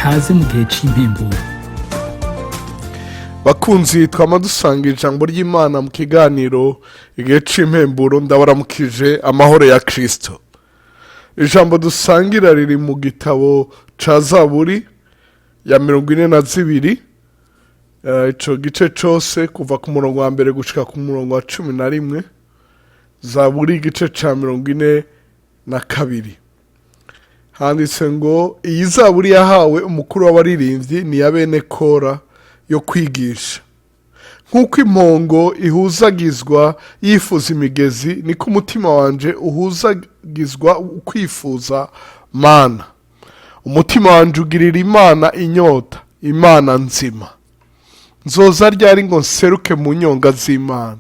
kaze mu gihe cy'impemburo. Bakunzi twama dusanga ijambo ry'Imana mu kiganiro igihe c'impemburo, ndabaramukije amahoro ya Kristo. Ijambo dusangira riri mu gitabo ca Zaburi ya 42, ico gice cose kuva ku murongo wa mbere gushika ku murongo wa 11. Zaburi igice ca 42. Handitse ngo iyi Zaburi yahawe umukuru w'abaririmbyi ni ya bene Kora yo kwigisha. Nk'uko impongo ihuzagizwa yifuza imigezi, niko umutima wanje uhuzagizwa ukwifuza mana. Umutima wanje ugirira Imana inyota, Imana nzima. Nzoza ryari ngo nseruke mu nyonga z'Imana.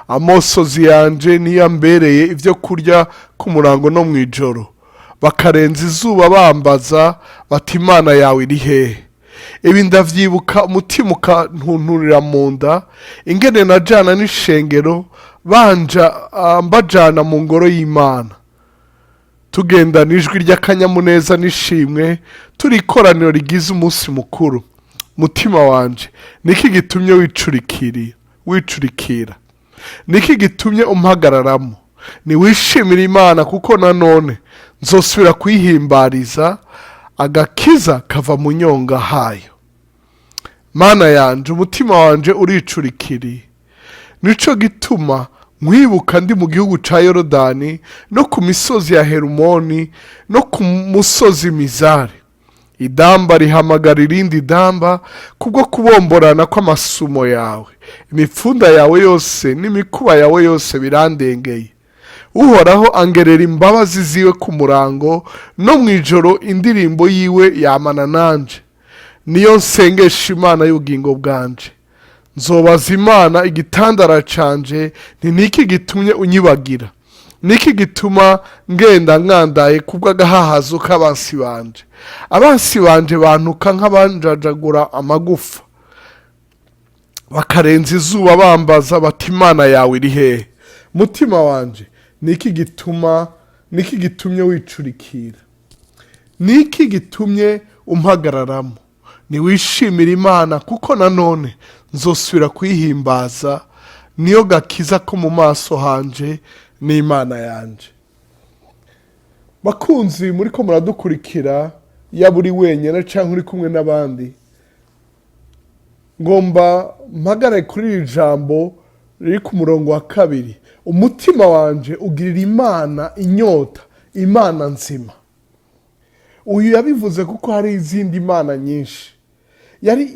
Amosozi yanje niyambereye ivyo kurya ku murango no mw'ijoro. Bakarenza izuba bambaza bati Imana yawe iri hehe? Ibi ndavyibuka umutima ukantunturira mu nda, ingene najana n'ishengero mbajana mu ngoro y'Imana. Tugenda n'ijwi ry'akanyamuneza n'ishimwe, turi ikoraniro rigize umunsi mukuru. Mutima wanje, niki gitumye wicurikira? Niki gitumye umpagararamo? Niwishimira Imana, kuko nanone nzosubira kuyihimbariza, agakiza kava mu nyonga hayo. Mana yanje, umutima wanje uricurikiriye. Nico gituma nkwibuka ndi mu gihugu ca Yorodani, no ku misozi ya Herumoni, no ku musozi Mizari. Idamba rihamagara irindi damba kubwo kubomborana kw'amasumo yawe. Imipfunda yawe yose n'imikuba yawe yose birandengeye. Uhoraho angerera imbabazi ziwe ku murango, no mw'ijoro indirimbo yiwe yamana nanje. Niyo nsengesha Imana y'ubugingo bwanje. Nzobaza Imana igitandara canje, nti niki gitumye unyibagira? Niki gituma ngenda nkandaye kubw'agahahazo k'abansi banje? Abansi banje bantuka nk'abanjajagura amagufa. Bakarenza izuba bambaza bati Imana yawe iri hehe? Mutima wanje, niki gitumye wicurikira? Niki gitumye umpagararamo? Niwishimira Imana, kuko nanone nzosubira kuyihimbaza. Niyo gakiza ko mu maso hanje n'Imana yanje. Bakunzi muriko muradukurikira, yaba uri wenyene canke uri kumwe n'abandi, ngomba mpagare kuri iri jambo riri ku murongo wa 2. Umutima wanje ugirira Imana inyota, Imana nzima. Uyu yabivuze kuko hari izindi Imana nyinshi.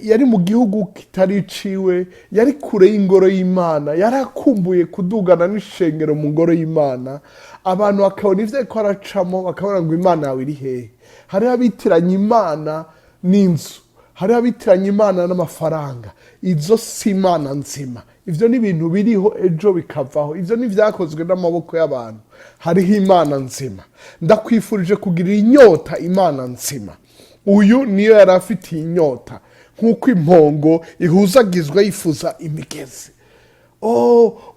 Yari mu gihugu kitari iciwe, yari kure y'ingoro y'Imana, yarakumbuye kudugana n'ishengero mu ngoro y'Imana. Abantu bakabona ivyo ko aracamo, bakabona ngo Imana yawe iri hehe? Hariho abitiranya Imana n'inzu, hariho abitiranya Imana n'amafaranga. Izo si Imana nzima. Ivyo ni ibintu biriho ejo bikavaho. Ivyo ni vyakozwe n'amaboko y'abantu. Hariho Imana nzima. Ndakwifurije kugira inyota Imana nzima. Uyu niyo yari afitiye inyota, nk'uko impongo ihuzagizwa yifuza imigezi.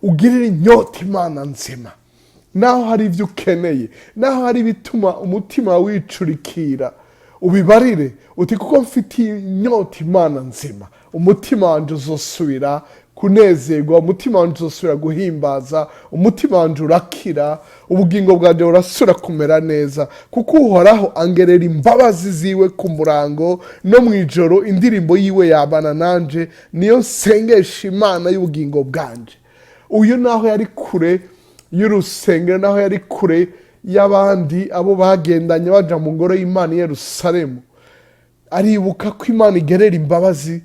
Ugirira inyota Imana nzima. Naho hari ivyo ukeneye, naho hari bituma umutima wicurikira, ubibarire uti kuko mfitiye inyota Imana nzima, umutima wanje uzosubira kunezerwa, umutima wanje uzosubira guhimbaza, umutima wanje urakira, ubugingo bwanje burasubira kumera neza, kuko Uhoraho angerera imbabazi ziwe ku murango, no mw'ijoro indirimbo yiwe yabana nanje. Niyo nsengesha Imana y'ubugingo bwanje. Uyu naho yari kure y'urusengero, naho yari kure y'abandi abo bagendanye baja mu ngoro y'Imana i Yerusalemu, aribuka ko Imana igerera imbabazi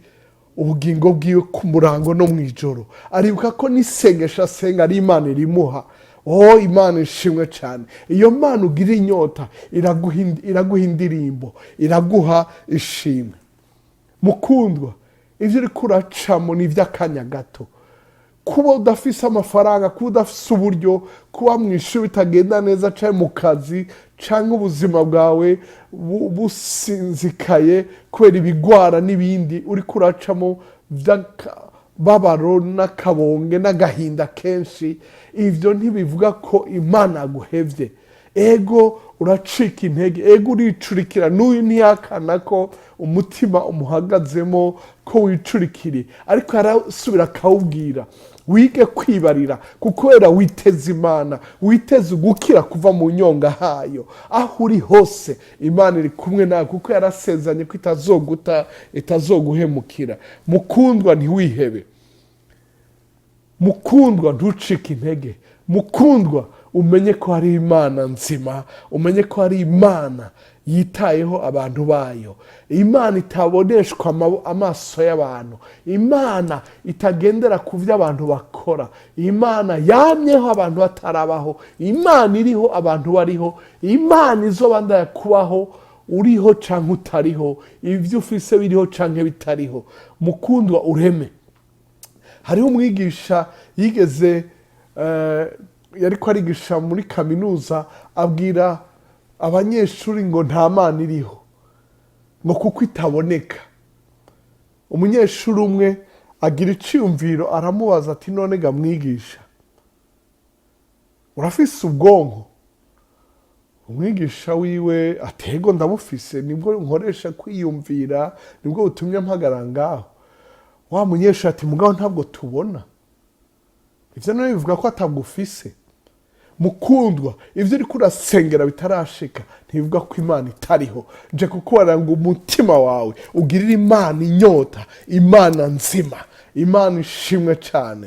ubugingo bwiwe ku murango no mw'ijoro. Aribuka ko n'isengesho asenga ari Imana irimuha. Imana ishimwe cyane. Iyo Mana ugira inyota iraguha indirimbo, iraguha ishimwe. Mukundwa, ivyo uriko uracamo ni ivy'akanya gato. Kuba udafise amafaranga, kuba udafise uburyo, kuba mw'ishuri bitagenda neza, canke mu kazi, canke ubuzima bwawe businzikaye kubera ibigwara n'ibindi uriko uracamo vy'akababaro n'akabonge n'agahinda kenshi, ivyo ntibivuga ko Imana yaguhevye. ego uracika intege, ego uricurikira. N'uyu ntiyakana ko umutima umuhagazemo ko wicurikiriye, ariko arasubira akawubwira wige kwibarira, kuko wera witeze Imana, witeze ugukira kuva mu nyonga hayo. Aho uri hose Imana iri kumwe nawe, kuko yarasezeranye ko itazoguta, itazoguhemukira. Mukundwa, ntiwihebe. Mukundwa, ntucike intege. Mukundwa, umenye ko hari Imana nzima, umenye ko hari Imana yitayeho abantu bayo, Imana itaboneshwa amaso y'abantu, Imana itagendera ku byo abantu bakora, Imana yamyeho abantu batarabaho, Imana iriho abantu bariho, Imana izobandanya kubaho uriho canke utariho, ibyo ufise biriho canke bitariho. Mukundwa, ureme. Hariho umwigisha yigeze yariko arigisha muri kaminuza, abwira abanyeshuri ngo nta Mana iriho, ngo kuko itaboneka. Umunyeshuri umwe agira iciyumviro, aramubaza ati none ga mwigisha, urafise ubwonko? Umwigisha wiwe atego ndabufise, nibwo nkoresha kwiyumvira, nibwo butumye mpagarara ngaho. Wa munyeshuri ati mugabo ntabwo tubona. Ivyo none bivuga ko atabufise. Mukundwa, ivyo uriko urasengera bitarashika ntibivuga ko Imana itariho. Nje kukubwira ngo umutima wawe ugirire Imana inyota, Imana nzima, Imana ishimwe cyane.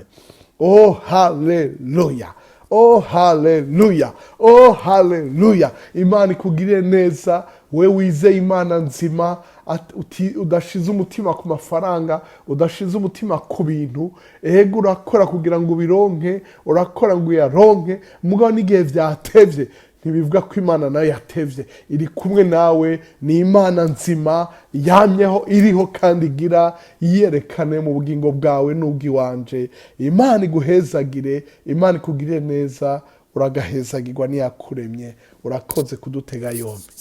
Oh haleluya, oh haleluya, oh haleluya. Imana ikugirire neza, we wizeye Imana nzima, udashize umutima ku mafaranga, udashize umutima ku bintu. Ego urakora kugira ngo ubironke, urakora ngo uyaronke, mugabo n'igihe vyatevye ntibivuga ko Imana nayo yatevye. Iri kumwe nawe, ni Imana nzima, yamyeho, iriho kandi igira yerekane mu bugingo bwawe n'ubwiwanje. Imana iguhezagire, Imana ikugirire neza, uragahezagirwa niyakuremye. Urakoze kudutega yombi.